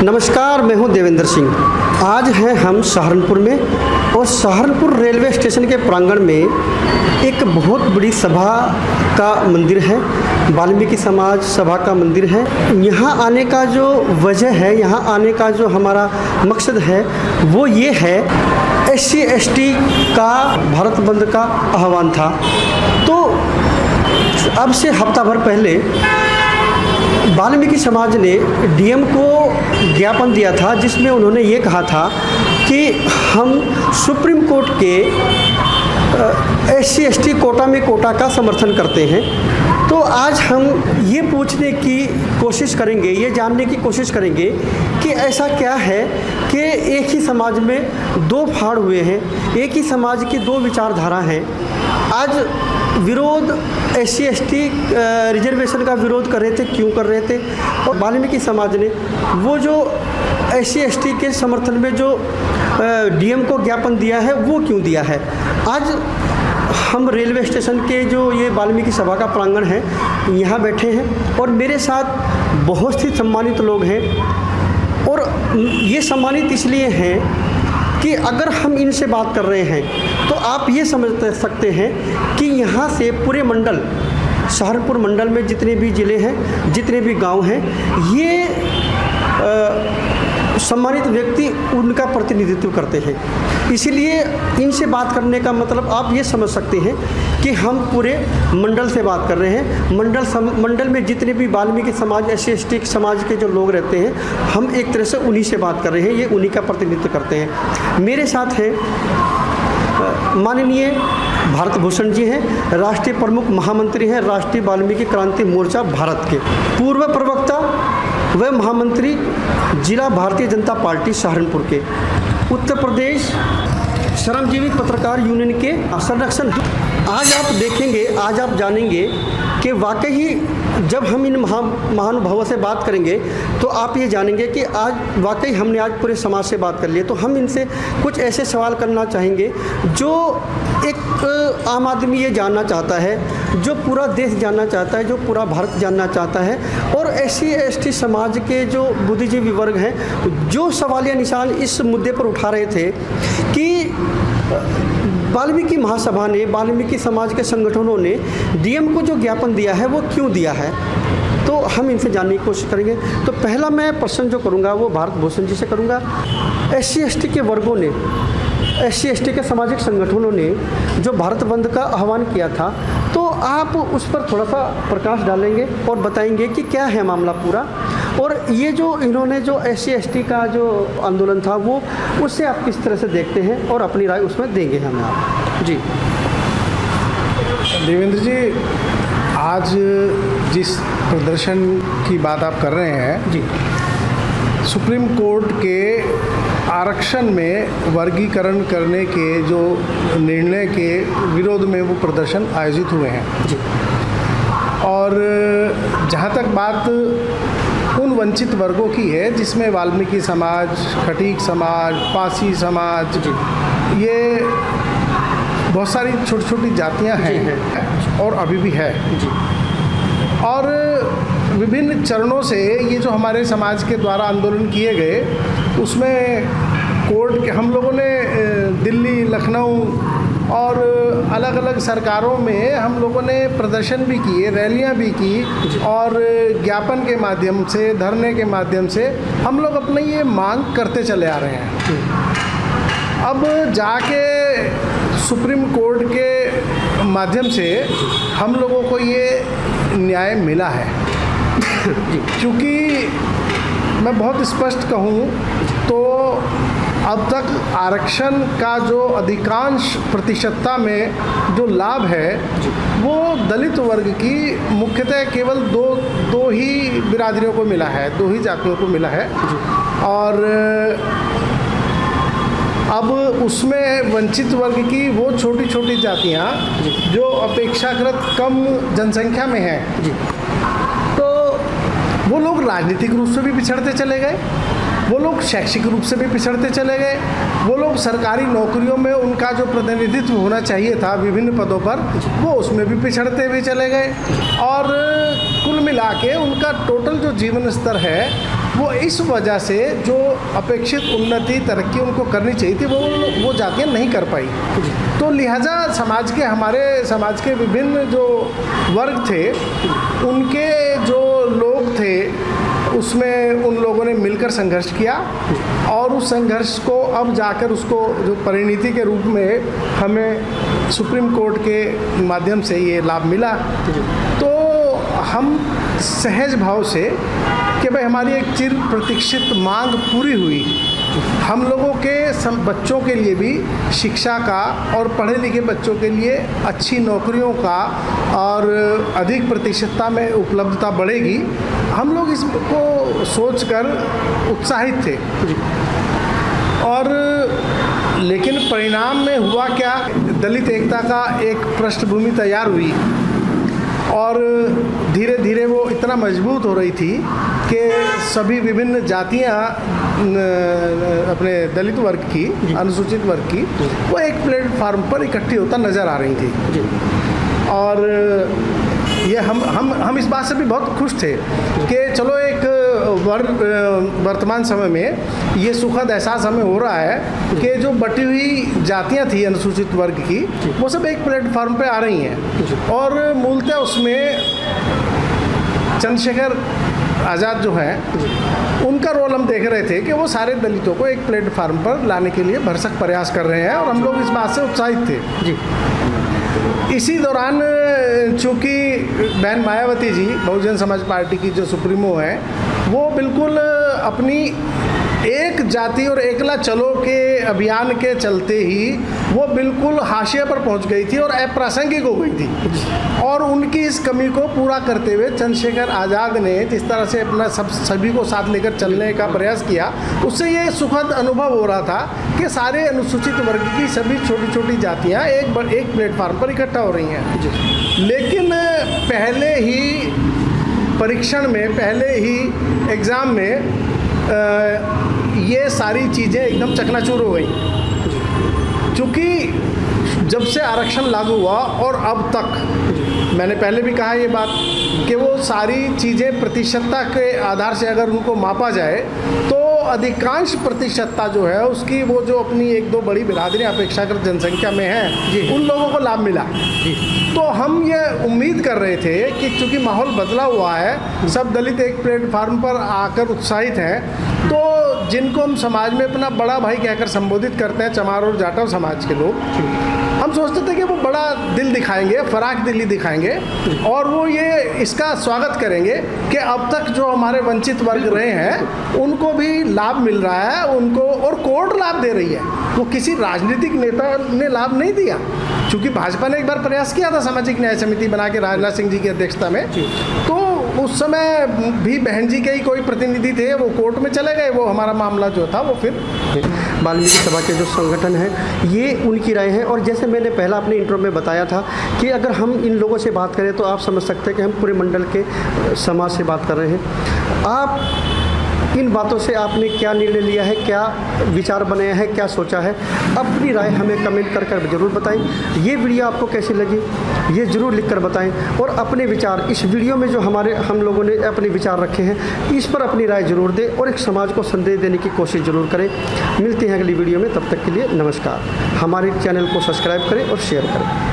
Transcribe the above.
नमस्कार, मैं हूं देवेंद्र सिंह। आज हैं हम सहारनपुर में और सहारनपुर रेलवे स्टेशन के प्रांगण में एक बहुत बड़ी सभा का मंदिर है, वाल्मीकि समाज सभा का मंदिर है। यहाँ आने का जो वजह है, यहाँ आने का जो हमारा मकसद है वो ये है, SC/ST का भारत बंद का आह्वान था। तो अब से हफ्ता भर पहले वाल्मीकि समाज ने DM को ज्ञापन दिया था, जिसमें उन्होंने ये कहा था कि हम सुप्रीम कोर्ट के SC/ST कोटा में कोटा का समर्थन करते हैं। तो आज हम ये पूछने की कोशिश करेंगे, ये जानने की कोशिश करेंगे कि ऐसा क्या है कि एक ही समाज में दो फाड़ हुए हैं, एक ही समाज की दो विचारधारा हैं। आज विरोध SC/ST रिजर्वेशन का विरोध कर रहे थे, क्यों कर रहे थे? और वाल्मीकि समाज ने वो जो SC/ST के समर्थन में जो DM को ज्ञापन दिया है वो क्यों दिया है? आज हम रेलवे स्टेशन के जो ये वाल्मीकि सभा का प्रांगण है, यहाँ बैठे हैं और मेरे साथ बहुत ही सम्मानित लोग हैं। और ये सम्मानित इसलिए हैं कि अगर हम इनसे बात कर रहे हैं तो आप ये समझ सकते हैं कि यहाँ से पूरे मंडल, सहारनपुर मंडल में जितने भी ज़िले हैं, जितने भी गांव हैं, ये सम्मानित व्यक्ति उनका प्रतिनिधित्व करते हैं। इसीलिए इनसे बात करने का मतलब आप ये समझ सकते हैं कि हम पूरे मंडल से बात कर रहे हैं। मंडल में जितने भी वाल्मीकि समाज, SC/ST समाज के जो लोग रहते हैं, हम एक तरह से उन्हीं से बात कर रहे हैं, ये उन्हीं का प्रतिनिधित्व करते हैं। मेरे साथ हैं माननीय भारत भूषण जी हैं, राष्ट्रीय प्रमुख महामंत्री हैं राष्ट्रीय वाल्मीकि क्रांति मोर्चा भारत के, पूर्व प्रवक्ता व महामंत्री जिला भारतीय जनता पार्टी सहारनपुर के, उत्तर प्रदेश श्रमजीवी पत्रकार यूनियन के संरक्षण। आज आप देखेंगे, आज आप जानेंगे कि वाकई जब हम इन महानुभावों से बात करेंगे तो आप ये जानेंगे कि आज वाकई हमने आज पूरे समाज से बात कर ली है। तो हम इनसे कुछ ऐसे सवाल करना चाहेंगे जो एक आम आदमी ये जानना चाहता है, जो पूरा देश जानना चाहता है, जो पूरा भारत जानना चाहता है। और SC/ST समाज के जो बुद्धिजीवी वर्ग हैं, जो सवालिया निशान इस मुद्दे पर उठा रहे थे कि वाल्मीकि महासभा ने, वाल्मीकि समाज के संगठनों ने DM को जो ज्ञापन दिया है वो क्यों दिया है, तो हम इनसे जानने की कोशिश करेंगे। तो पहला मैं प्रश्न जो करूंगा वो भारत भूषण जी से करूंगा। SC/ST के वर्गों ने, SC/ST के सामाजिक संगठनों ने जो भारत बंद का आह्वान किया था, तो आप उस पर थोड़ा सा प्रकाश डालेंगे और बताएंगे कि क्या है मामला पूरा, और ये जो इन्होंने जो SC/ST का जो आंदोलन था वो उससे आप किस तरह से देखते हैं और अपनी राय उसमें देंगे हमें आप जी। देवेंद्र जी, आज जिस प्रदर्शन की बात आप कर रहे हैं जी, सुप्रीम कोर्ट के आरक्षण में वर्गीकरण करने के जो निर्णय के विरोध में वो प्रदर्शन आयोजित हुए हैं जी। और जहाँ तक बात उन वंचित वर्गों की है जिसमें वाल्मीकि समाज, खटीक समाज, पासी समाज, ये बहुत सारी छोटी छोटी जातियां हैं और अभी भी है जी। और विभिन्न चरणों से ये जो हमारे समाज के द्वारा आंदोलन किए गए, उसमें कोर्ट के हम लोगों ने दिल्ली, लखनऊ और अलग अलग सरकारों में हम लोगों ने प्रदर्शन भी किए, रैलियां भी की और ज्ञापन के माध्यम से, धरने के माध्यम से हम लोग अपनी ये मांग करते चले आ रहे हैं। अब जाके सुप्रीम कोर्ट के माध्यम से हम लोगों को ये न्याय मिला है। क्योंकि मैं बहुत स्पष्ट कहूँ तो अब तक आरक्षण का जो अधिकांश प्रतिशतता में जो लाभ है वो दलित वर्ग की मुख्यतः केवल दो ही बिरादरियों को मिला है, दो ही जातियों को मिला है। और अब उसमें वंचित वर्ग की वो छोटी छोटी जातियाँ जो अपेक्षाकृत कम जनसंख्या में हैं, तो वो लोग राजनीतिक रूप से भी पिछड़ते चले गए, वो लोग शैक्षिक रूप से भी पिछड़ते चले गए, वो लोग सरकारी नौकरियों में उनका जो प्रतिनिधित्व होना चाहिए था विभिन्न पदों पर, वो उसमें भी पिछड़ते हुए चले गए। और कुल मिला के उनका टोटल जो जीवन स्तर है वो इस वजह से जो अपेक्षित उन्नति तरक्की उनको करनी चाहिए थी वो जातियाँ नहीं कर पाई। तो लिहाजा हमारे समाज के विभिन्न जो वर्ग थे, उनके जो लोग थे, उसमें उन लोगों ने मिलकर संघर्ष किया और उस संघर्ष को अब जाकर उसको जो परिणति के रूप में हमें सुप्रीम कोर्ट के माध्यम से ये लाभ मिला। तो हम सहज भाव से कि भाई हमारी एक चिर प्रतीक्षित मांग पूरी हुई, हम लोगों के बच्चों के लिए भी शिक्षा का और पढ़े लिखे बच्चों के लिए अच्छी नौकरियों का और अधिक प्रतिशतता में उपलब्धता बढ़ेगी, हम लोग इसको सोचकर उत्साहित थे। और लेकिन परिणाम में हुआ क्या, दलित एकता का एक पृष्ठभूमि तैयार हुई और धीरे धीरे वो इतना मजबूत हो रही थी कि सभी विभिन्न जातियां अपने दलित वर्ग की, अनुसूचित वर्ग की, वो एक प्लेटफार्म पर इकट्ठी होता नज़र आ रही थी। और ये हम इस बात से भी बहुत खुश थे कि चलो एक वर्तमान समय में ये सुखद एहसास हमें हो रहा है कि जो बटी हुई जातियां थी अनुसूचित वर्ग की, वो सब एक प्लेटफार्म पे आ रही हैं। और मूलतः उसमें चंद्रशेखर आज़ाद जो हैं, उनका रोल हम देख रहे थे कि वो सारे दलितों को एक प्लेटफार्म पर लाने के लिए भरसक प्रयास कर रहे हैं और हम लोग इस बात से उत्साहित थे जी। इसी दौरान चूँकि बहन मायावती जी, बहुजन समाज पार्टी की जो सुप्रीमो हैं, वो बिल्कुल अपनी एक जाति और एकला चलो के अभियान के चलते ही वो बिल्कुल हाशिए पर पहुंच गई थी और अप्रासंगिक हो गई थी। और उनकी इस कमी को पूरा करते हुए चंद्रशेखर आज़ाद ने जिस तरह से अपना सभी को साथ लेकर चलने का प्रयास किया, उससे ये सुखद अनुभव हो रहा था कि सारे अनुसूचित वर्ग की सभी छोटी छोटी जातियाँ एक प्लेटफार्म पर इकट्ठा हो रही हैं। लेकिन पहले ही परीक्षण में, पहले ही एग्ज़ाम में ये सारी चीज़ें एकदम चकनाचूर हो गई। क्योंकि जब से आरक्षण लागू हुआ और अब तक, मैंने पहले भी कहा ये बात कि वो सारी चीज़ें प्रतिशतता के आधार से अगर उनको मापा जाए तो अधिकांश प्रतिशतता जो है उसकी वो जो अपनी एक दो बड़ी बिरादरियाँ अपेक्षाकृत जनसंख्या में हैं, उन लोगों को लाभ मिला। तो हम ये उम्मीद कर रहे थे कि चूँकि माहौल बदला हुआ है, सब दलित एक प्लेटफार्म पर आकर उत्साहित हैं, तो जिनको हम समाज में अपना बड़ा भाई कहकर संबोधित करते हैं, चमार और जाटव समाज के लोग, हम सोचते थे कि वो बड़ा दिल दिखाएंगे, फराक दिली दिखाएंगे और वो ये इसका स्वागत करेंगे कि अब तक जो हमारे वंचित वर्ग रहे हैं उनको भी लाभ मिल रहा है, उनको और कोर्ट लाभ दे रही है। वो किसी राजनीतिक नेता ने लाभ नहीं दिया। चूँकि भाजपा ने एक बार प्रयास किया था सामाजिक न्याय समिति बना के राजनाथ सिंह जी की अध्यक्षता में, तो उस समय भी बहन जी के ही कोई प्रतिनिधि थे, वो कोर्ट में चले गए, वो हमारा मामला जो था वो फिर वाल्मीकि सभा के जो संगठन है, ये उनकी राय है। और जैसे मैंने पहला अपने इंट्रो में बताया था कि अगर हम इन लोगों से बात करें तो आप समझ सकते हैं कि हम पूरे मंडल के समाज से बात कर रहे हैं। आप इन बातों से आपने क्या निर्णय लिया है, क्या विचार बनाया है, क्या सोचा है, अपनी राय हमें कमेंट कर ज़रूर बताएं। ये वीडियो आपको कैसी लगी ये ज़रूर लिखकर बताएं और अपने विचार इस वीडियो में जो हम लोगों ने अपने विचार रखे हैं इस पर अपनी राय ज़रूर दें और एक समाज को संदेश देने की कोशिश ज़रूर करें। मिलते हैं अगली वीडियो में, तब तक के लिए नमस्कार। हमारे चैनल को सब्सक्राइब करें और शेयर करें।